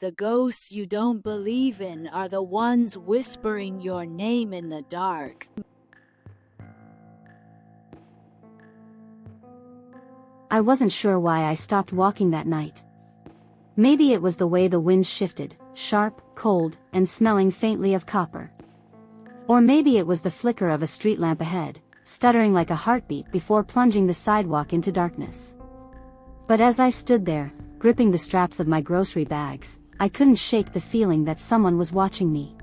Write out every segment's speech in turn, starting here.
The ghosts you don't believe in are the ones whispering your name in the dark. I wasn't sure why I stopped walking that night. Maybe it was the way the wind shifted, sharp, cold, and smelling faintly of copper. Or maybe it was the flicker of a street lamp ahead, stuttering like a heartbeat before plunging the sidewalk into darkness. But as I stood there, gripping the straps of my grocery bags, I couldn't shake the feeling that someone was watching me.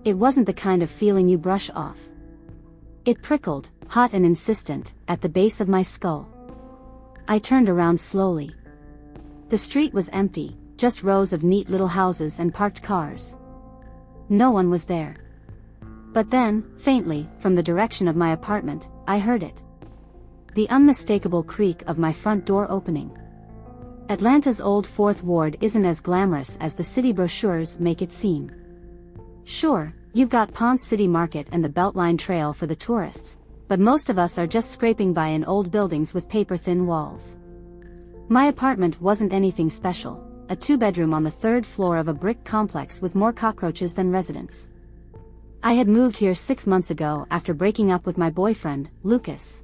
It wasn't the kind of feeling you brush off. It prickled, hot and insistent, at the base of my skull. I turned around slowly. The street was empty, just rows of neat little houses and parked cars. No one was there. But then, faintly, from the direction of my apartment, I heard it. The unmistakable creak of my front door opening. Atlanta's old Fourth Ward isn't as glamorous as the city brochures make it seem. Sure, you've got Ponce City Market and the Beltline Trail for the tourists, but most of us are just scraping by in old buildings with paper-thin walls. My apartment wasn't anything special, a two-bedroom on the third floor of a brick complex with more cockroaches than residents. I had moved here 6 months ago after breaking up with my boyfriend, Lucas.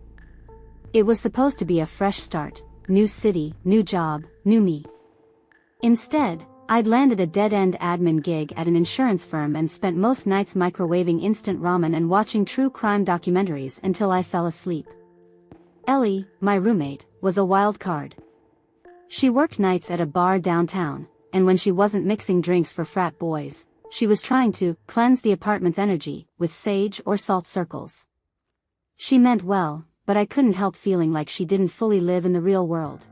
It was supposed to be a fresh start, new city, new job, new me. Instead, I'd landed a dead-end admin gig at an insurance firm and spent most nights microwaving instant ramen and watching true crime documentaries until I fell asleep. Ellie, my roommate, was a wild card. She worked nights at a bar downtown, and when she wasn't mixing drinks for frat boys, she was trying to cleanse the apartment's energy with sage or salt circles. She meant well, but I couldn't help feeling like she didn't fully live in the real world.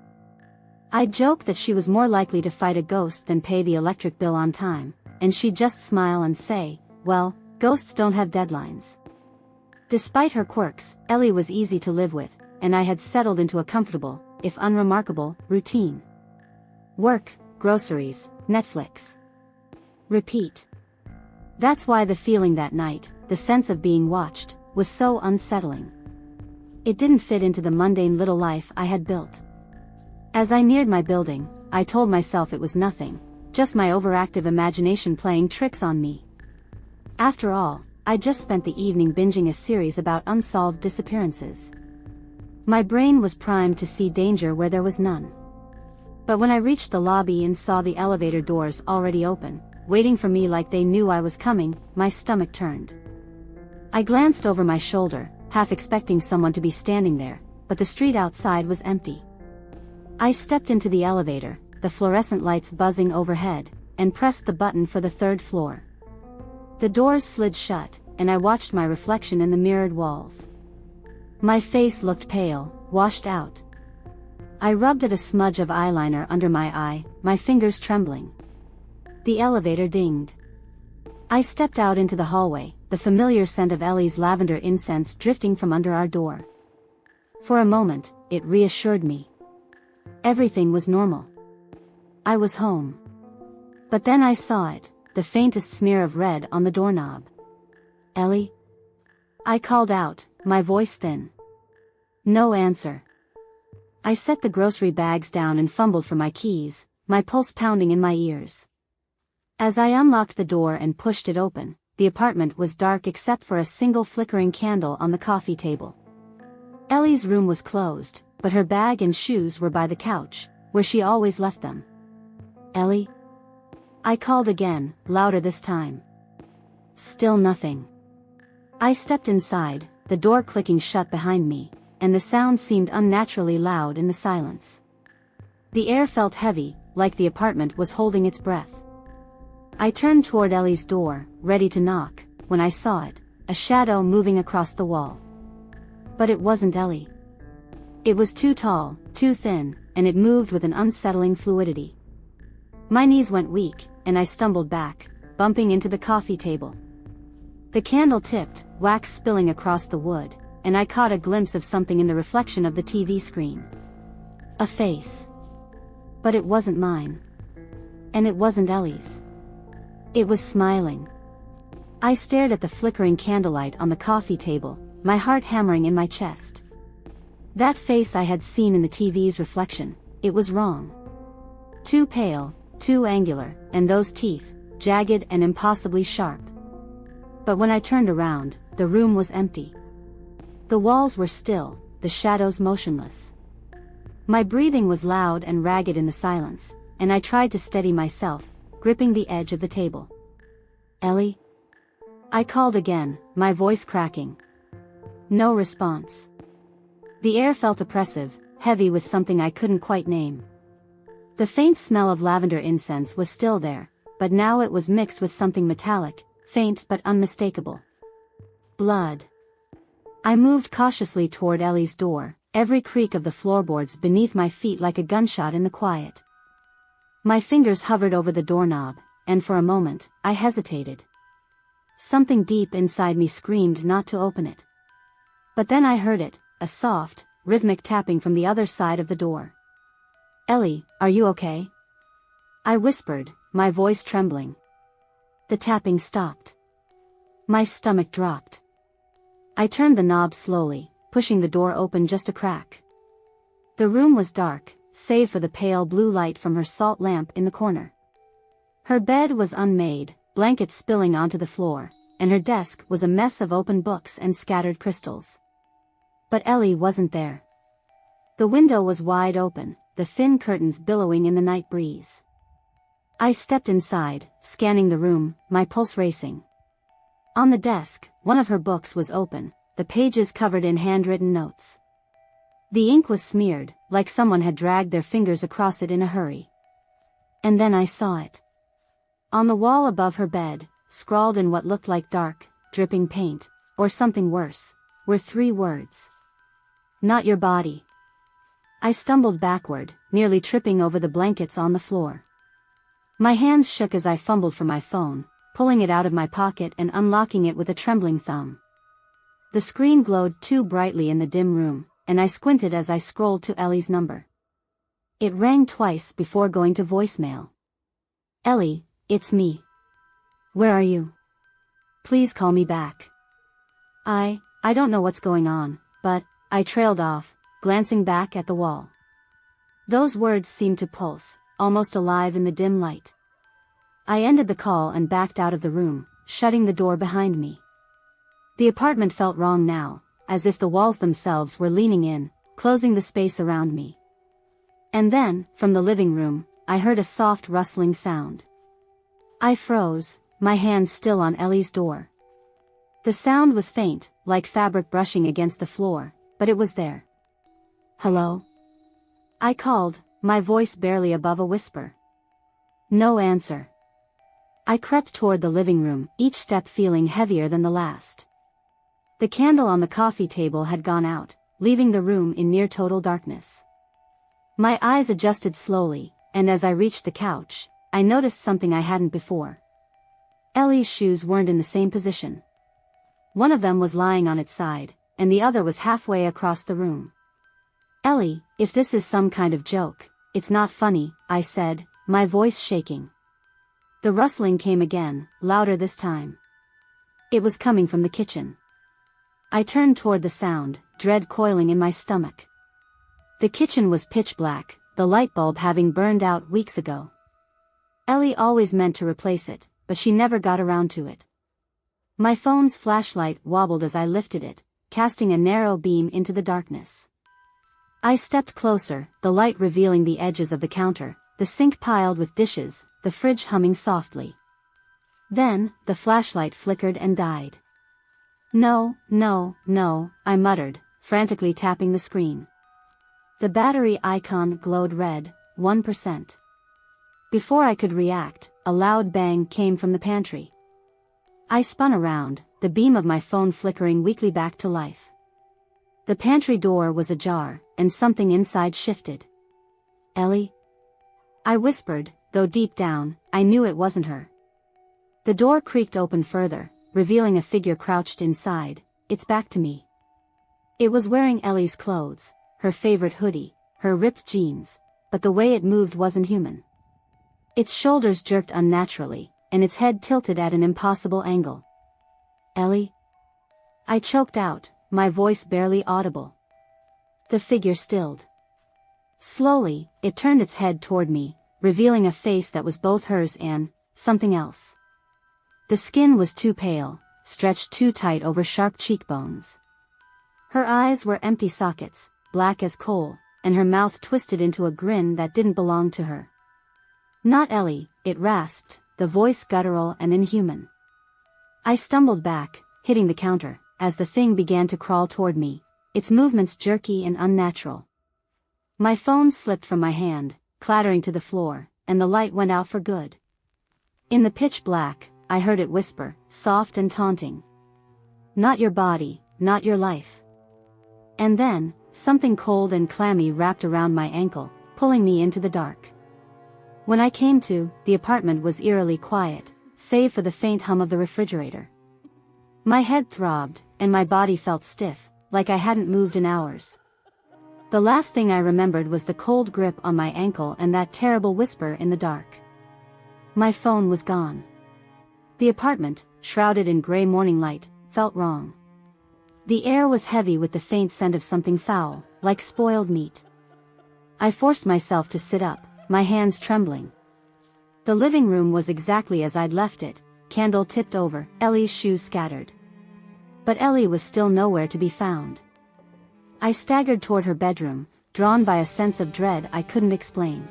I'd joke that she was more likely to fight a ghost than pay the electric bill on time, and she'd just smile and say, "Well, ghosts don't have deadlines." Despite her quirks, Ellie was easy to live with, and I had settled into a comfortable, if unremarkable, routine. Work, groceries, Netflix. Repeat. That's why the feeling that night, the sense of being watched, was so unsettling. It didn't fit into the mundane little life I had built. As I neared my building, I told myself it was nothing, just my overactive imagination playing tricks on me. After all, I just spent the evening binging a series about unsolved disappearances. My brain was primed to see danger where there was none. But when I reached the lobby and saw the elevator doors already open, waiting for me like they knew I was coming, my stomach turned. I glanced over my shoulder, half expecting someone to be standing there, but the street outside was empty. I stepped into the elevator, the fluorescent lights buzzing overhead, and pressed the button for the third floor. The doors slid shut, and I watched my reflection in the mirrored walls. My face looked pale, washed out. I rubbed at a smudge of eyeliner under my eye, my fingers trembling. The elevator dinged. I stepped out into the hallway, the familiar scent of Ellie's lavender incense drifting from under our door. For a moment, it reassured me. Everything was normal. I was home. But then I saw it, the faintest smear of red on the doorknob. "Ellie?" I called out, my voice thin. No answer. I set the grocery bags down and fumbled for my keys, my pulse pounding in my ears. As I unlocked the door and pushed it open, the apartment was dark except for a single flickering candle on the coffee table. Ellie's room was closed, but her bag and shoes were by the couch, where she always left them. "Ellie?" I called again, louder this time. Still nothing. I stepped inside, the door clicking shut behind me, and the sound seemed unnaturally loud in the silence. The air felt heavy, like the apartment was holding its breath. I turned toward Ellie's door, ready to knock, when I saw it, a shadow moving across the wall. But it wasn't Ellie. It was too tall, too thin, and it moved with an unsettling fluidity. My knees went weak, and I stumbled back, bumping into the coffee table. The candle tipped, wax spilling across the wood, and I caught a glimpse of something in the reflection of the TV screen. A face. But it wasn't mine. And it wasn't Ellie's. It was smiling. I stared at the flickering candlelight on the coffee table, my heart hammering in my chest. That face I had seen in the TV's reflection, it was wrong. Too pale, too angular, and those teeth, jagged and impossibly sharp. But when I turned around, the room was empty. The walls were still, the shadows motionless. My breathing was loud and ragged in the silence, and I tried to steady myself, gripping the edge of the table. "Ellie?" I called again, my voice cracking. No response. The air felt oppressive, heavy with something I couldn't quite name. The faint smell of lavender incense was still there, but now it was mixed with something metallic, faint but unmistakable. Blood. I moved cautiously toward Ellie's door, every creak of the floorboards beneath my feet like a gunshot in the quiet. My fingers hovered over the doorknob, and for a moment, I hesitated. Something deep inside me screamed not to open it. But then I heard it, a soft, rhythmic tapping from the other side of the door. "Ellie, are you okay?" I whispered, my voice trembling. The tapping stopped. My stomach dropped. I turned the knob slowly, pushing the door open just a crack. The room was dark, save for the pale blue light from her salt lamp in the corner. Her bed was unmade, blankets spilling onto the floor, and her desk was a mess of open books and scattered crystals. But Ellie wasn't there. The window was wide open, the thin curtains billowing in the night breeze. I stepped inside, scanning the room, my pulse racing. On the desk, one of her books was open, the pages covered in handwritten notes. The ink was smeared, like someone had dragged their fingers across it in a hurry. And then I saw it. On the wall above her bed, scrawled in what looked like dark, dripping paint, or something worse, were 3 words. "Not your body." I stumbled backward, nearly tripping over the blankets on the floor. My hands shook as I fumbled for my phone, pulling it out of my pocket and unlocking it with a trembling thumb. The screen glowed too brightly in the dim room, and I squinted as I scrolled to Ellie's number. It rang twice before going to voicemail. "Ellie, it's me. Where are you? Please call me back. I don't know what's going on, but," I trailed off, glancing back at the wall. Those words seemed to pulse, almost alive in the dim light. I ended the call and backed out of the room, shutting the door behind me. The apartment felt wrong now, as if the walls themselves were leaning in, closing the space around me. And then, from the living room, I heard a soft rustling sound. I froze, my hand still on Ellie's door. The sound was faint, like fabric brushing against the floor, but it was there. "Hello?" I called, my voice barely above a whisper. No answer. I crept toward the living room, each step feeling heavier than the last. The candle on the coffee table had gone out, leaving the room in near total darkness. My eyes adjusted slowly, and as I reached the couch, I noticed something I hadn't before. Ellie's shoes weren't in the same position. One of them was lying on its side, and the other was halfway across the room. "Ellie, if this is some kind of joke, it's not funny," I said, my voice shaking. The rustling came again, louder this time. It was coming from the kitchen. I turned toward the sound, dread coiling in my stomach. The kitchen was pitch black, the light bulb having burned out weeks ago. Ellie always meant to replace it, but she never got around to it. My phone's flashlight wobbled as I lifted it, casting a narrow beam into the darkness. I stepped closer, the light revealing the edges of the counter, the sink piled with dishes, the fridge humming softly. Then, the flashlight flickered and died. "No, no, no," I muttered, frantically tapping the screen. The battery icon glowed red, 1%. Before I could react, a loud bang came from the pantry. I spun around, the beam of my phone flickering weakly back to life. The pantry door was ajar, and something inside shifted. "Ellie?" I whispered, though deep down, I knew it wasn't her. The door creaked open further, revealing a figure crouched inside, its back to me. It was wearing Ellie's clothes, her favorite hoodie, her ripped jeans, but the way it moved wasn't human. Its shoulders jerked unnaturally, and its head tilted at an impossible angle. "Ellie?" I choked out, my voice barely audible. The figure stilled. Slowly, it turned its head toward me, revealing a face that was both hers and something else. The skin was too pale, stretched too tight over sharp cheekbones. Her eyes were empty sockets, black as coal, and her mouth twisted into a grin that didn't belong to her. "Not Ellie," it rasped, the voice guttural and inhuman. I stumbled back, hitting the counter, as the thing began to crawl toward me, its movements jerky and unnatural. My phone slipped from my hand, clattering to the floor, and the light went out for good. In the pitch black, I heard it whisper, soft and taunting. "Not your body, not your life." And then, something cold and clammy wrapped around my ankle, pulling me into the dark. When I came to, the apartment was eerily quiet, save for the faint hum of the refrigerator. My head throbbed, and my body felt stiff, like I hadn't moved in hours. The last thing I remembered was the cold grip on my ankle and that terrible whisper in the dark. My phone was gone. The apartment, shrouded in gray morning light, felt wrong. The air was heavy with the faint scent of something foul, like spoiled meat. I forced myself to sit up, my hands trembling. The living room was exactly as I'd left it, candle tipped over, Ellie's shoes scattered. But Ellie was still nowhere to be found. I staggered toward her bedroom, drawn by a sense of dread I couldn't explain.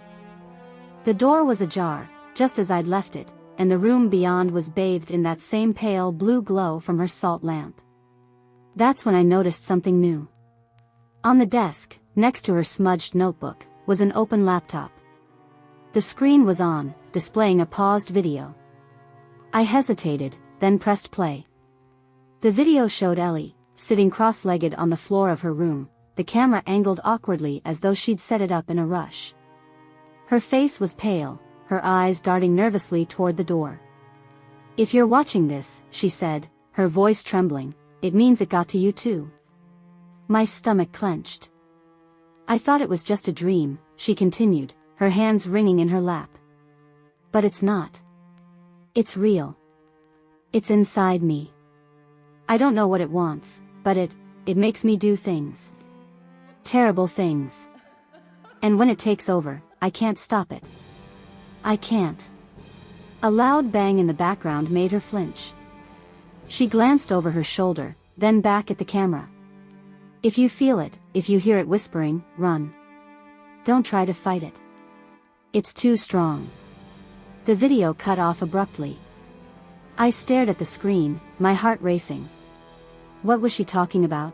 The door was ajar, just as I'd left it, and the room beyond was bathed in that same pale blue glow from her salt lamp. That's when I noticed something new. On the desk, next to her smudged notebook, was an open laptop. The screen was on, displaying a paused video. I hesitated, then pressed play. The video showed Ellie, sitting cross-legged on the floor of her room, the camera angled awkwardly as though she'd set it up in a rush. Her face was pale, her eyes darting nervously toward the door. "If you're watching this," she said, her voice trembling, "it means it got to you too." My stomach clenched. "I thought it was just a dream," she continued, her hands wringing in her lap. "But it's not. It's real. It's inside me. I don't know what it wants, but it makes me do things. Terrible things. And when it takes over, I can't stop it. I can't." A loud bang in the background made her flinch. She glanced over her shoulder, then back at the camera. "If you feel it, if you hear it whispering, run. Don't try to fight it. It's too strong." The video cut off abruptly. I stared at the screen, my heart racing. What was she talking about?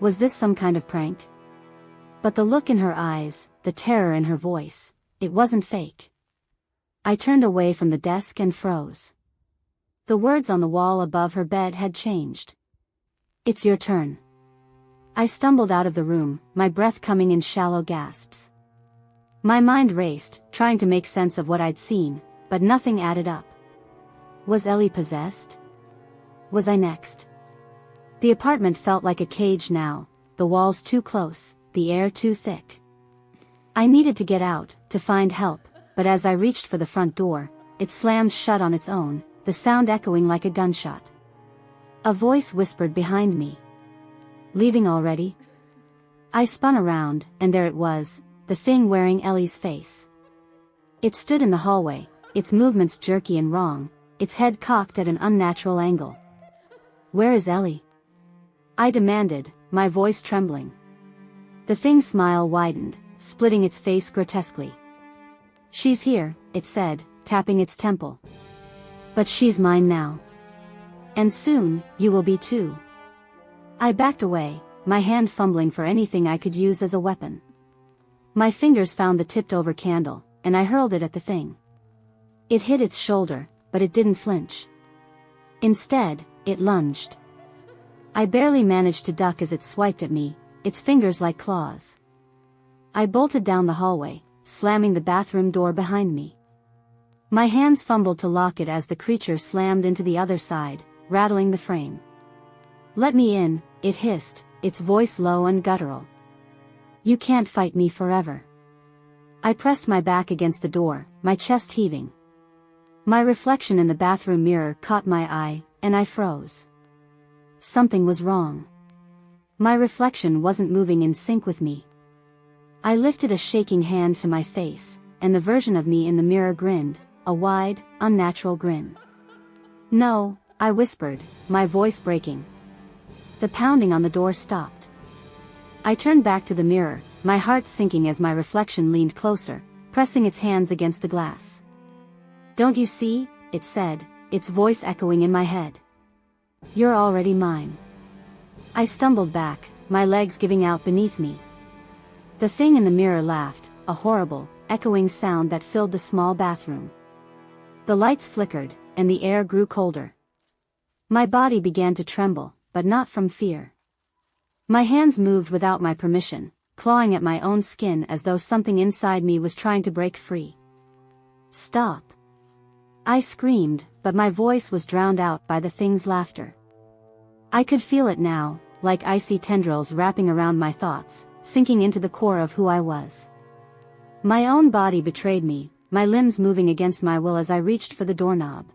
Was this some kind of prank? But the look in her eyes, the terror in her voice, it wasn't fake. I turned away from the desk and froze. The words on the wall above her bed had changed. "It's your turn." I stumbled out of the room, my breath coming in shallow gasps. My mind raced, trying to make sense of what I'd seen, but nothing added up. Was Ellie possessed? Was I next? The apartment felt like a cage now, the walls too close, the air too thick. I needed to get out, to find help, but as I reached for the front door, it slammed shut on its own, the sound echoing like a gunshot. A voice whispered behind me. "Leaving already?" I spun around, and there it was, the thing wearing Ellie's face. It stood in the hallway, its movements jerky and wrong, its head cocked at an unnatural angle. "Where is Ellie?" I demanded, my voice trembling. The thing's smile widened, splitting its face grotesquely. "She's here," it said, tapping its temple. "But she's mine now. And soon, you will be too." I backed away, my hand fumbling for anything I could use as a weapon. My fingers found the tipped-over candle, and I hurled it at the thing. It hit its shoulder, but it didn't flinch. Instead, it lunged. I barely managed to duck as it swiped at me, its fingers like claws. I bolted down the hallway, slamming the bathroom door behind me. My hands fumbled to lock it as the creature slammed into the other side, rattling the frame. "Let me in," it hissed, its voice low and guttural. "You can't fight me forever." I pressed my back against the door, my chest heaving. My reflection in the bathroom mirror caught my eye, and I froze. Something was wrong. My reflection wasn't moving in sync with me. I lifted a shaking hand to my face, and the version of me in the mirror grinned, a wide, unnatural grin. "No," I whispered, my voice breaking. The pounding on the door stopped. I turned back to the mirror, my heart sinking as my reflection leaned closer, pressing its hands against the glass. "Don't you see?" it said, its voice echoing in my head. "You're already mine." I stumbled back, my legs giving out beneath me. The thing in the mirror laughed, a horrible, echoing sound that filled the small bathroom. The lights flickered, and the air grew colder. My body began to tremble, but not from fear. My hands moved without my permission, clawing at my own skin as though something inside me was trying to break free. "Stop!" I screamed, but my voice was drowned out by the thing's laughter. I could feel it now, like icy tendrils wrapping around my thoughts, sinking into the core of who I was. My own body betrayed me, my limbs moving against my will as I reached for the doorknob.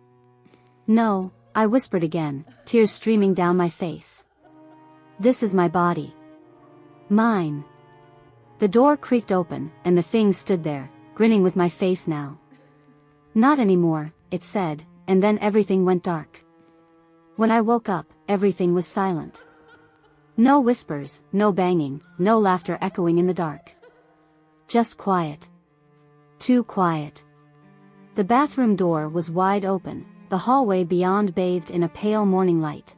"No," I whispered again, tears streaming down my face. "This is my body. Mine." The door creaked open, and the thing stood there, grinning with my face now. "Not anymore," it said, and then everything went dark. When I woke up, everything was silent. No whispers, no banging, no laughter echoing in the dark. Just quiet. Too quiet. The bathroom door was wide open, the hallway beyond bathed in a pale morning light.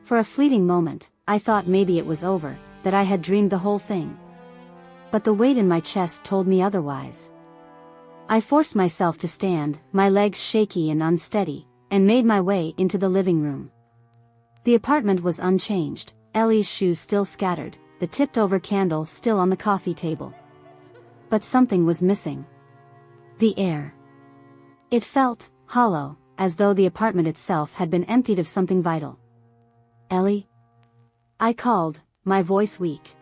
For a fleeting moment, I thought maybe it was over, that I had dreamed the whole thing. But the weight in my chest told me otherwise. I forced myself to stand, my legs shaky and unsteady, and made my way into the living room. The apartment was unchanged, Ellie's shoes still scattered, the tipped-over candle still on the coffee table. But something was missing. The air. It felt hollow, as though the apartment itself had been emptied of something vital. "Ellie?" I called, my voice weak.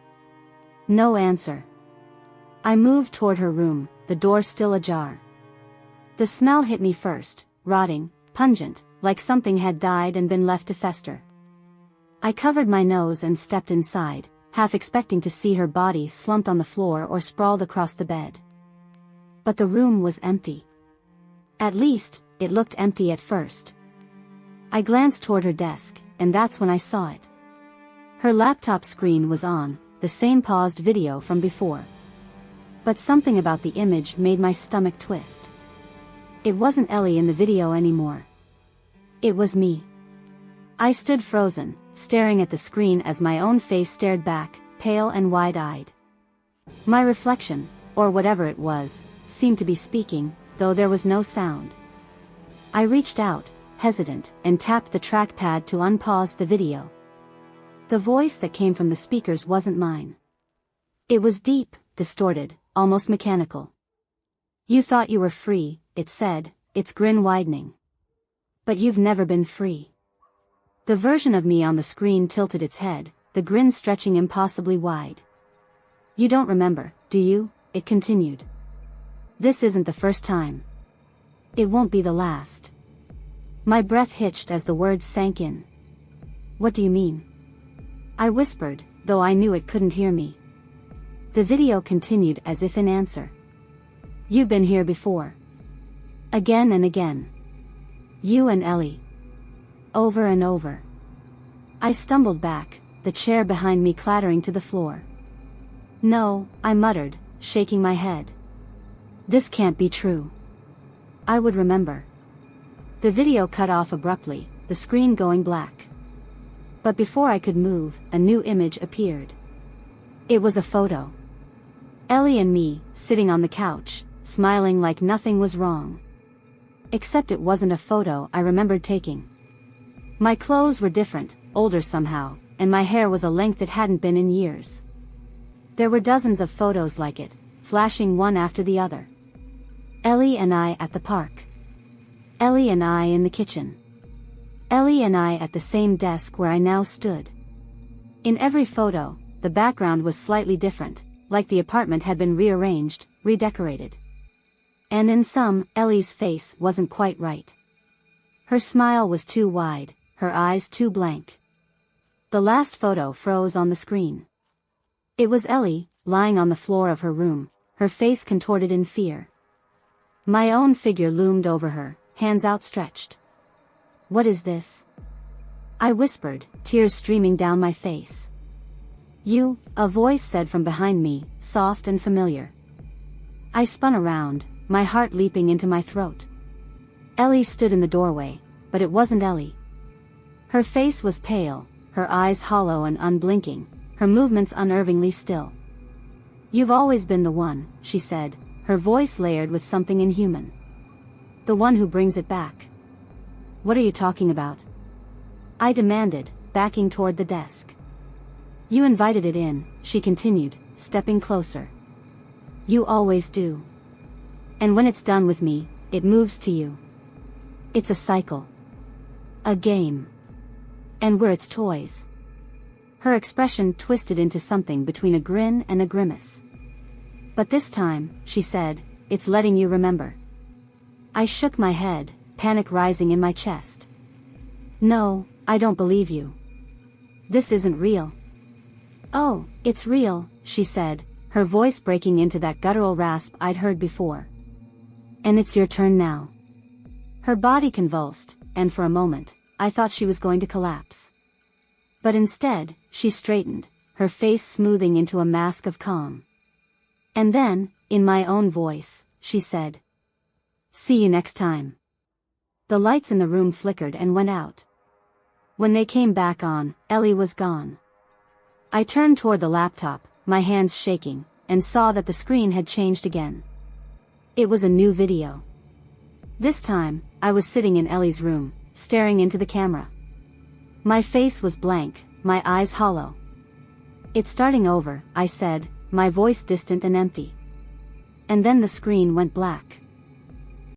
No answer. I moved toward her room, the door still ajar. The smell hit me first, rotting, pungent, like something had died and been left to fester. I covered my nose and stepped inside, half expecting to see her body slumped on the floor or sprawled across the bed. But the room was empty. At least, it looked empty at first. I glanced toward her desk, and that's when I saw it. Her laptop screen was on, the same paused video from before. But something about the image made my stomach twist. It wasn't Ellie in the video anymore. It was me. I stood frozen, staring at the screen as my own face stared back, pale and wide-eyed. My reflection, or whatever it was, seemed to be speaking, though there was no sound. I reached out, hesitant, and tapped the trackpad to unpause the video. The voice that came from the speakers wasn't mine. It was deep, distorted, almost mechanical. "You thought you were free," it said, its grin widening. "But you've never been free." The version of me on the screen tilted its head, the grin stretching impossibly wide. "You don't remember, do you?" it continued. "This isn't the first time. It won't be the last." My breath hitched as the words sank in. "What do you mean?" I whispered, though I knew it couldn't hear me. The video continued as if in answer. "You've been here before. Again and again. You and Ellie. Over and over." I stumbled back, the chair behind me clattering to the floor. "No," I muttered, shaking my head. "This can't be true. I would remember." The video cut off abruptly, the screen going black. But before I could move, a new image appeared. It was a photo. Ellie and me, sitting on the couch, smiling like nothing was wrong. Except it wasn't a photo I remembered taking. My clothes were different, older somehow, and my hair was a length it hadn't been in years. There were dozens of photos like it, flashing one after the other. Ellie and I at the park. Ellie and I in the kitchen. Ellie and I at the same desk where I now stood. In every photo, the background was slightly different, like the apartment had been rearranged, redecorated. And in some, Ellie's face wasn't quite right. Her smile was too wide, her eyes too blank. The last photo froze on the screen. It was Ellie, lying on the floor of her room, her face contorted in fear. My own figure loomed over her, hands outstretched. "What is this?" I whispered, tears streaming down my face. "You," a voice said from behind me, soft and familiar. I spun around, my heart leaping into my throat. Ellie stood in the doorway, but it wasn't Ellie. Her face was pale, her eyes hollow and unblinking, her movements unnervingly still. "You've always been the one," she said, her voice layered with something inhuman. "The one who brings it back." "What are you talking about?" I demanded, backing toward the desk. "You invited it in," she continued, stepping closer. "You always do. And when it's done with me, it moves to you. It's a cycle. A game. And we're its toys." Her expression twisted into something between a grin and a grimace. "But this time," she said, "it's letting you remember." I shook my head, panic rising in my chest. "No, I don't believe you. This isn't real." "Oh, it's real," she said, her voice breaking into that guttural rasp I'd heard before. "And it's your turn now." Her body convulsed, and for a moment, I thought she was going to collapse. But instead, she straightened, her face smoothing into a mask of calm. And then, in my own voice, she said, "See you next time." The lights in the room flickered and went out. When they came back on, Ellie was gone. I turned toward the laptop, my hands shaking, and saw that the screen had changed again. It was a new video. This time, I was sitting in Ellie's room, staring into the camera. My face was blank, my eyes hollow. "It's starting over," I said, my voice distant and empty. And then the screen went black.